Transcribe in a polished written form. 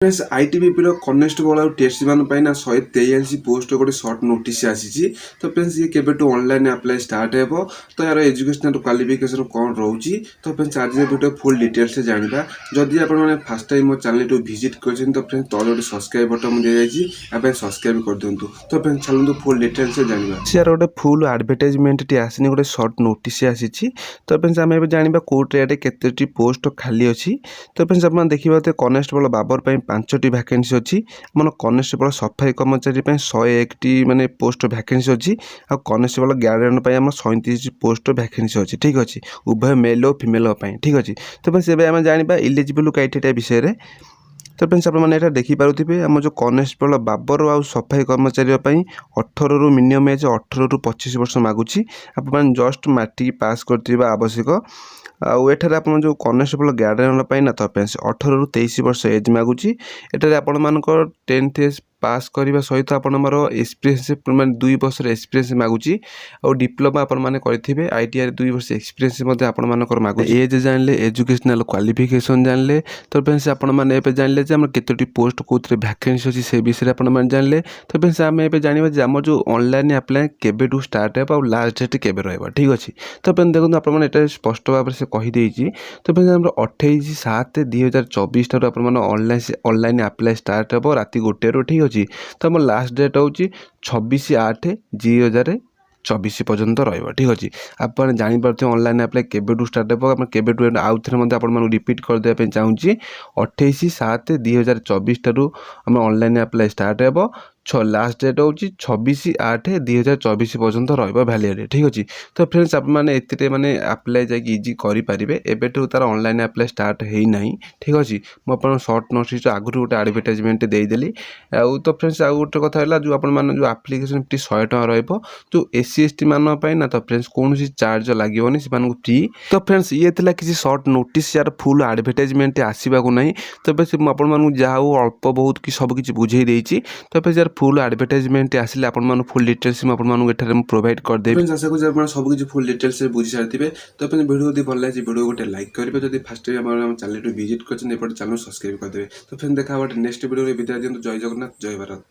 Friends ITBP constable आउ test मान 143 post गोटे सर्ट नोटिस आसी। तो फ्रेंड्स ये केबेटू ऑनलाइन अप्लाई स्टार्ट हो तो यार एजुकेशनल क्वालिफिकेशन कौन रोचे। तो फ्रेंड्स आज वीडियो फुल डिटेल्स से जाना। जदि आप फास्ट टाइम मो चैनल विजिट कर तो फ्रेंड्स तले गोटे सब्सक्राइब बटन दी जाए सब्सक्राइब कर दिंतु। तो फ्रेंड्स चलते फुल डिटेल्स से जाना। यार गोटे फुल एडवर्टाइजमेंट टी आसनी गोटे सर्ट नोटिस आसी। तो फ्रेंड्स आम जाना कोर्ट केते पोस्ट खाली अच्छी। तो फ्रेंड्स आप देखिए कनेस्टेबल बाबर 5टी भैकेंसी अच्छी। मन कनेस्टेबल सफाई कर्मचारी 101टी माने पोस्ट भैकेंसी अच्छी। आ कनेस्टेबल गार्डियन 37 पोस्ट भैकेंसी अच्छी। ठीक अच्छे उभय मेल और फिमेल ठीक अच्छे। तो फ्रेंड्स आम जाना इलिजिबल क्राइटेरिया विषय में। तो फ्रेंड्स आप देखिपे आम जो कनेस्टेबल बाबर आ सफाई कर्मचारी 18 रु मिनिमम एज 18 रु 25 वर्ष मागुची। आप जस्ट मैट्रिक पास कर आवश्यक। आठार आप जो कनेस्टेबल गार्डियन ना तो फ्रेंड्स 18 रु 23 वर्ष एज मागुची। एठार आपण मानकर 10th एज पास करने सहित आपंकर एक्सपीरियंस मैंने 2 वर्ष एक्सपीरियंस मागुची। और डिप्लोमा आपने करेंगे आईटीआई 2 वर्ष एक्सपीरियंस आपंकर मागुची। एज जानले एजुकेशनल क्वालिफिकेशन जानले। तो फ्रेंड्स आपने जानले केतोटी पोस्ट कौन भैकेंसी अच्छी से विषय में जानले। तो फ्रेंड्स आम ए जाना आम जो ऑनलाइन अप्लाई केबेठू स्टार्ट हो लास्ट डेट केबे रहा। ठीक अच्छे। तो फ्रेंड्स देखो आपने स्पष्ट भाव से कहीदे। तो फ्रेंड्स 28/7/2024 ठार ऑनलाइन अप्लाई स्टार्ट हो राति 1 रू। ठीक अच्छे। तो आम लास्ट डेट हूँ 26/8/2024 पर्यंत रहा। ठीक अच्छे। आप जापर ऑनलाइन अप्लाई केबेठू स्टार्ट हो केबेठू आउ थे रिपीट करदेप चाहूँगी 28/7/2024 ठार आम ऑनलाइन अप्लाई स्टार्ट हो। लास्ट डेट हूँ 26/8/2024 पर्यंत रहा भैलिडिटी। ठीक अच्छे। तो फ्रेंड्स आपने माने अप्लाई जाकि इजी करेंगे एबेठू तार ऑनलाइन अप्लाई स्टार्ट है ना। ठीक अच्छे। मुझे सर्ट नोटिस आगुरी गोटे एडवर्टाइजमेंट देदेली। तो फ्रेंड्स आउ गोटे कथा है जो जो आप्लिकेसन फी 100 टका रहा। जो एससी एसटी मान ना तो फ्रेंड्स कौन चार्ज लगे से फ्री। तो फ्रेंड्स ये किसी सर्ट नोटिस यार फुल एडवर्टाइजमेंट आसवाक ना। तो बस मुझे जहाँ अल्प बहुत कि सब किसी बुझे देती। तो फिर यार फुल एडवर्टाइजमेंट आसिले आपन फुल डिटेल्स आपको प्रोवाइड करदेवी। आशा करूँ सब किसी फुल डिटेल्स बुझी सारी। तो वीडियो यदि भल लगे वीडियो गोटे लाइक करेंगे। जब फास्ट टाइम चैनल विजिट कर चैनल सब्सक्राइब करदे। तो फिर देखा नेक्स्ट वीडियो विदाय दिखाँ। जय जगन्नाथ जय भारत।